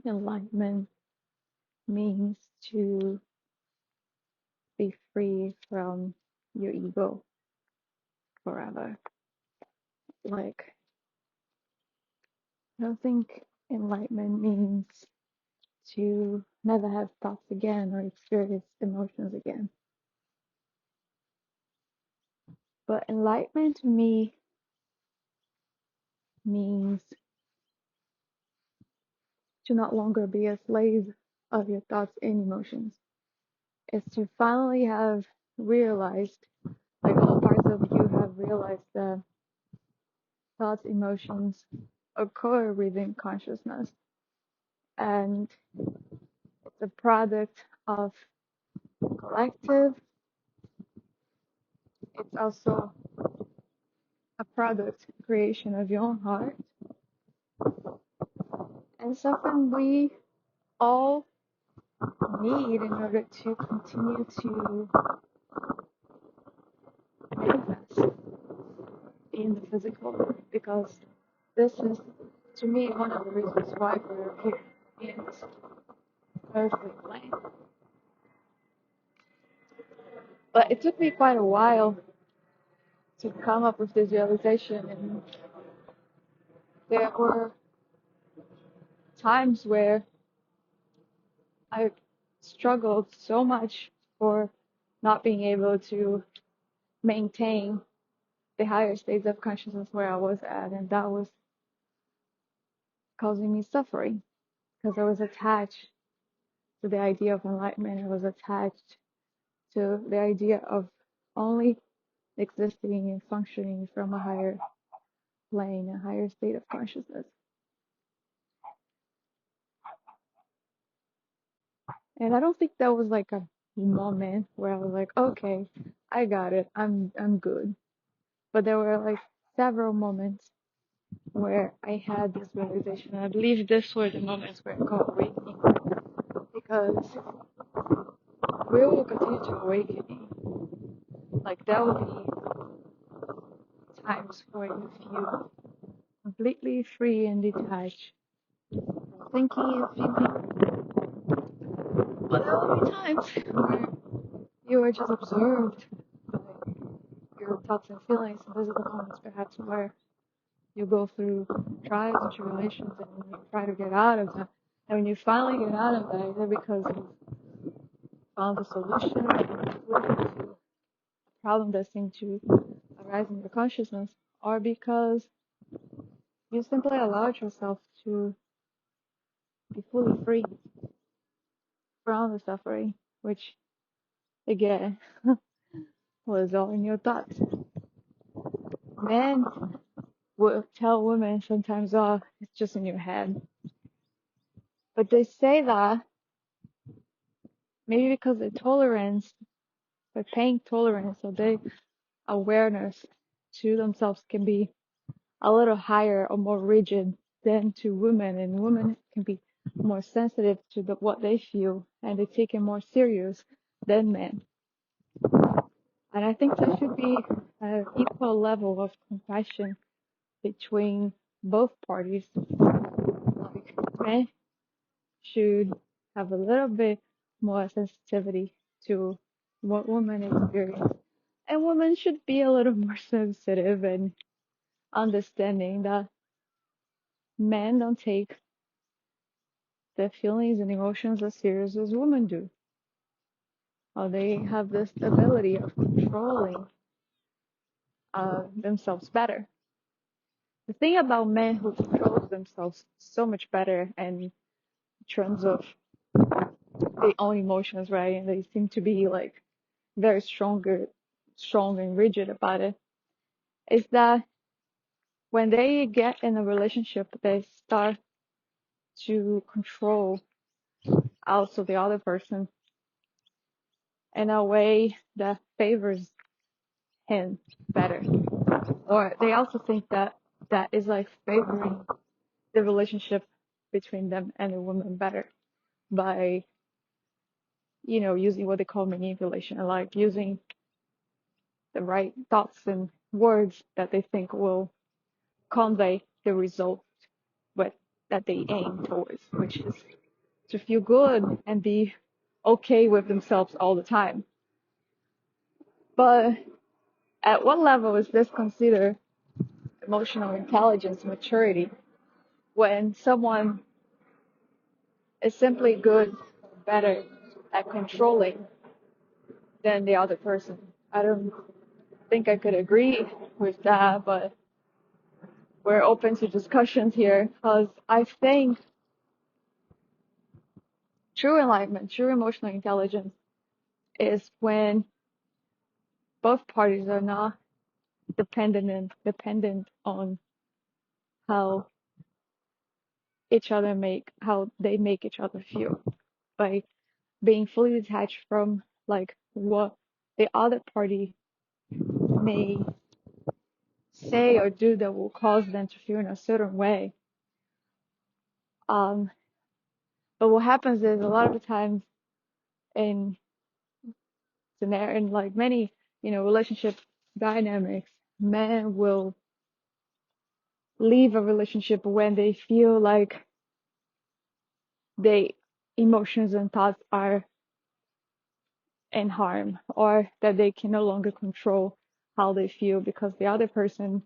enlightenment means to be free from your ego forever. Like, I don't think enlightenment means to never have thoughts again or experience emotions again. But enlightenment to me means to not longer be a slave of your thoughts and emotions. It's to finally have realized, like all parts of you have realized that thoughts, emotions occur within consciousness. And it's a product of collective. It's also a product creation of your own heart. And something we all need in order to continue to manifest in the physical, because this is, to me, one of the reasons why we're here in this earthly plane. But it took me quite a while to come up with this realization, and there were times where I struggled so much for not being able to maintain the higher states of consciousness where I was at, and that was causing me suffering because I was attached to the idea of enlightenment. I was attached to the idea of only existing and functioning from a higher plane, a higher state of consciousness. And I don't think that was like a moment where I was like, okay, I got it, I'm good. But there were like several moments where I had this realization. I believe this were the moments where I got awakening, because we will continue to awakening. Like there will be times where you feel completely free and detached, thinking and feeling. But there will be times where you are just absorbed by your thoughts and feelings. And those are the moments perhaps where you go through trials and tribulations and you try to get out of that. And when you finally get out of that, either because you found a solution to a problem that seemed to arise in your consciousness, or because you simply allowed yourself to be fully free from the suffering, which again was all in your thoughts. Men will tell women sometimes, oh, it's just in your head. But they say that maybe because the tolerance, they're paying tolerance, so their awareness to themselves can be a little higher or more rigid than to women, and women can be more sensitive to what they feel, and they take it more serious than men. And I think there should be an equal level of compassion between both parties. Like men should have a little bit more sensitivity to what women experience, and women should be a little more sensitive and understanding that men don't take their feelings and emotions as serious as women do. Or they have this ability of controlling themselves better. The thing about men who control themselves so much better and in terms of their own emotions, right? And they seem to be like very strong and rigid about it, is that when they get in a relationship, they start to control also the other person in a way that favors him better. Or they also think that that is like favoring the relationship between them and the woman better by, using what they call manipulation, like using the right thoughts and words that they think will convey the result with that they aim towards, which is to feel good and be okay with themselves all the time. But at what level is this considered emotional intelligence, maturity, when someone is simply good, better at controlling than the other person? I don't think I could agree with that, but we're open to discussions here because I think true enlightenment, true emotional intelligence is when both parties are not dependent on how how they make each other feel, by being fully detached from like what the other party may say or do that will cause them to feel in a certain way. Um, but what happens is a lot of the times in in like many, relationship dynamics, men will leave a relationship when they feel like their emotions and thoughts are in harm, or that they can no longer control how they feel because the other person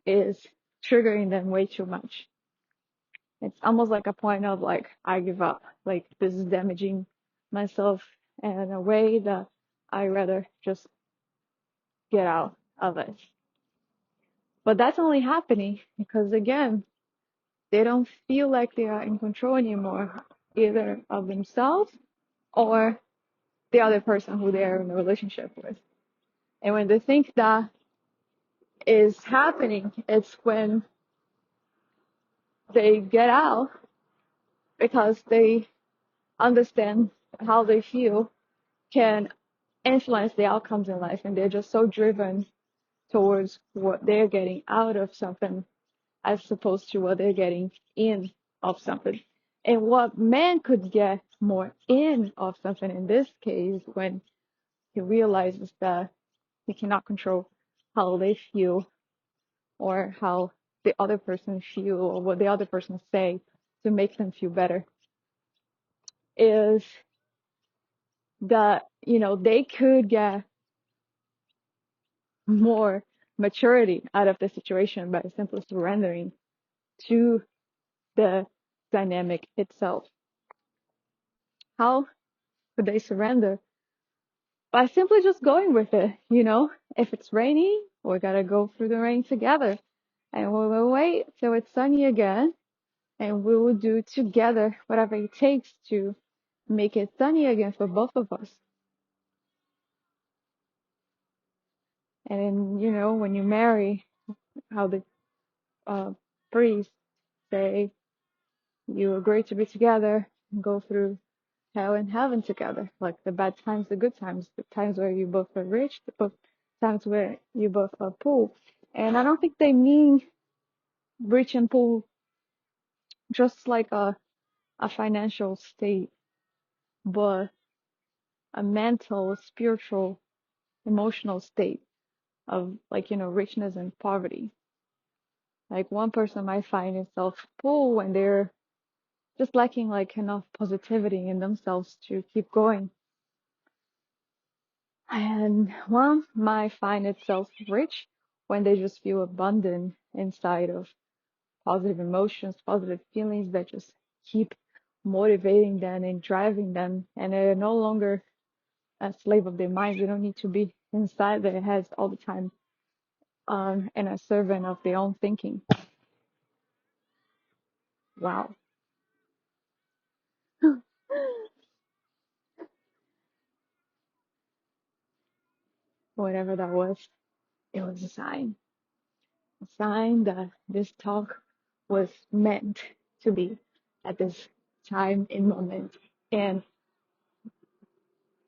is triggering them way too much. It's almost like a point of like, I give up. Like, this is damaging myself in a way that I rather just get out of it. But that's only happening because, again, they don't feel like they are in control anymore, either of themselves or the other person who they're in a relationship with. And when they think that is happening, it's when they get out because they understand how they feel can influence the outcomes in life, and they're just so driven towards what they're getting out of something as opposed to what they're getting in of something. And what man could get more in of something in this case, when he realizes that he cannot control how they feel or how the other person feel or what the other person say to make them feel better, is that, they could get more maturity out of the situation by simply surrendering to the dynamic itself. How could they surrender? By simply just going with it. If it's rainy, we gotta go through the rain together. And we will wait till it's sunny again, and we will do together whatever it takes to make it sunny again for both of us. And then, when you marry, how the uh, priests say you agree to be together and go through hell and heaven together, like the bad times, the good times, the times where you both are rich, the times where you both are poor. And I don't think they mean rich and poor just like a financial state, but a mental, spiritual, emotional state of like, richness and poverty. Like one person might find himself poor when they're just lacking like enough positivity in themselves to keep going. And one might find itself rich when they just feel abundant inside of positive emotions, positive feelings that just keep motivating them and driving them. And they're no longer a slave of their minds. They don't need to be inside their heads all the time, and a servant of their own thinking. Wow. Whatever that was, it was a sign that this talk was meant to be at this time in moment in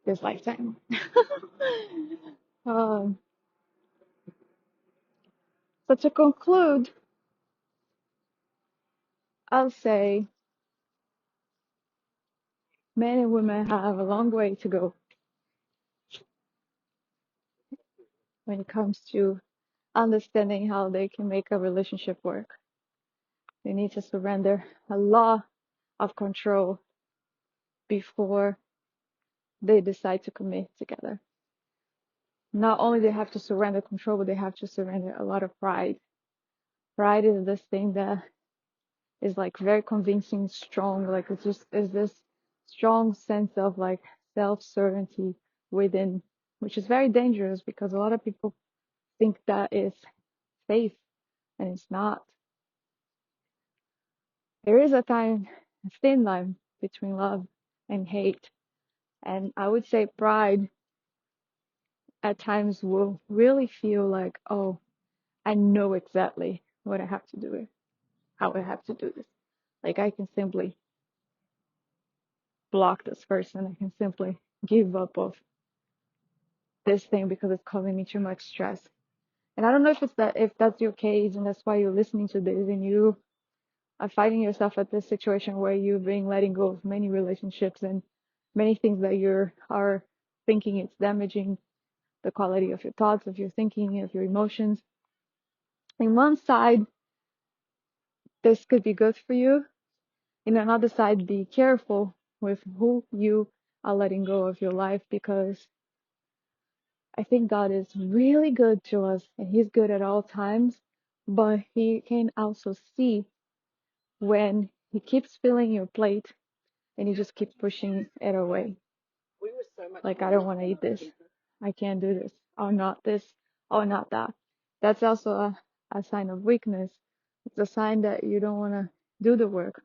this lifetime. um, so to conclude, I'll say men and women have a long way to go when it comes to understanding how they can make a relationship work. They need to surrender a lot of control before they decide to commit together. Not only they have to surrender control, but they have to surrender a lot of pride. Pride is this thing that is like very convincing, strong, like it's just is this strong sense of like self-certainty within, which is very dangerous because a lot of people think that is safe and it's not. There is a thin line between love and hate. And I would say pride at times will really feel like, oh, I know exactly what I have to do, how I have to do this. Like I can simply block this person. I can simply give up of this thing because it's causing me too much stress. And I don't know if that's your case and that's why you're listening to this and you are finding yourself at this situation where you've been letting go of many relationships and many things that you are thinking it's damaging the quality of your thoughts, of your thinking, of your emotions. In one side, this could be good for you. In another side, be careful with who you are letting go of your life because I think God is really good to us and He's good at all times, but He can also see when He keeps filling your plate and you just keep pushing it away. Like, I don't want to eat this. I can't do this. Or not this. Or not that. That's also a sign of weakness. It's a sign that you don't want to do the work.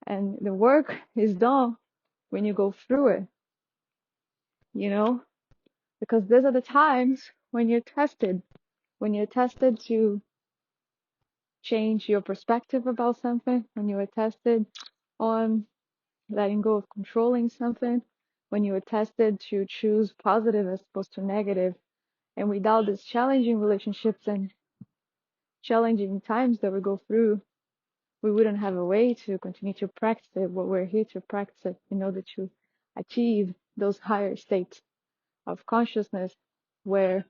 And the work is done when you go through it, you know? Because these are the times when you're tested to change your perspective about something, when you are tested on letting go of controlling something, when you are tested to choose positive as opposed to negative. And without these challenging relationships and challenging times that we go through, we wouldn't have a way to continue to practice it, but we're here to practice it in order to achieve those higher states of consciousness where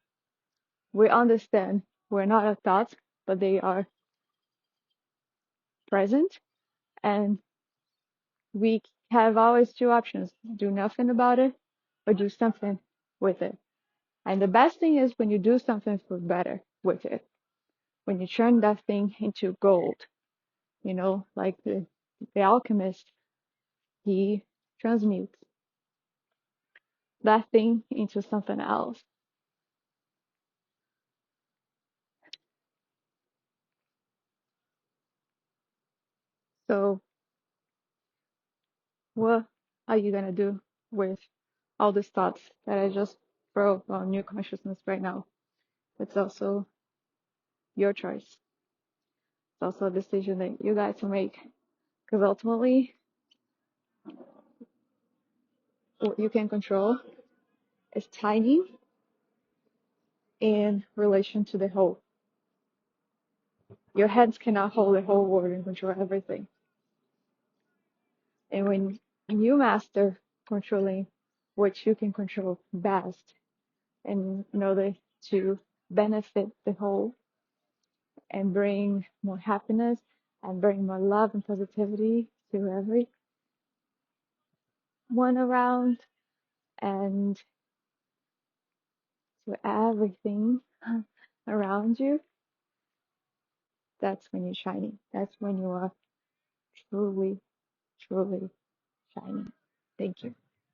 we understand we're not our thoughts, but they are present and we have always two options: do nothing about it or do something with it. And the best thing is when you do something for better with it, when you turn that thing into gold, like the alchemist, he transmutes that thing into something else. So what are you going to do with all these thoughts that I just throw on new consciousness right now? It's also your choice. It's also a decision that you guys will make. Because ultimately, what you can control is tiny in relation to the whole. Your hands cannot hold the whole world and control everything. And when you master controlling what you can control best and in order to benefit the whole and bring more happiness and bring more love and positivity to everyone around and to everything around you, that's when you're shining. That's when you are truly, truly shining. Thank you.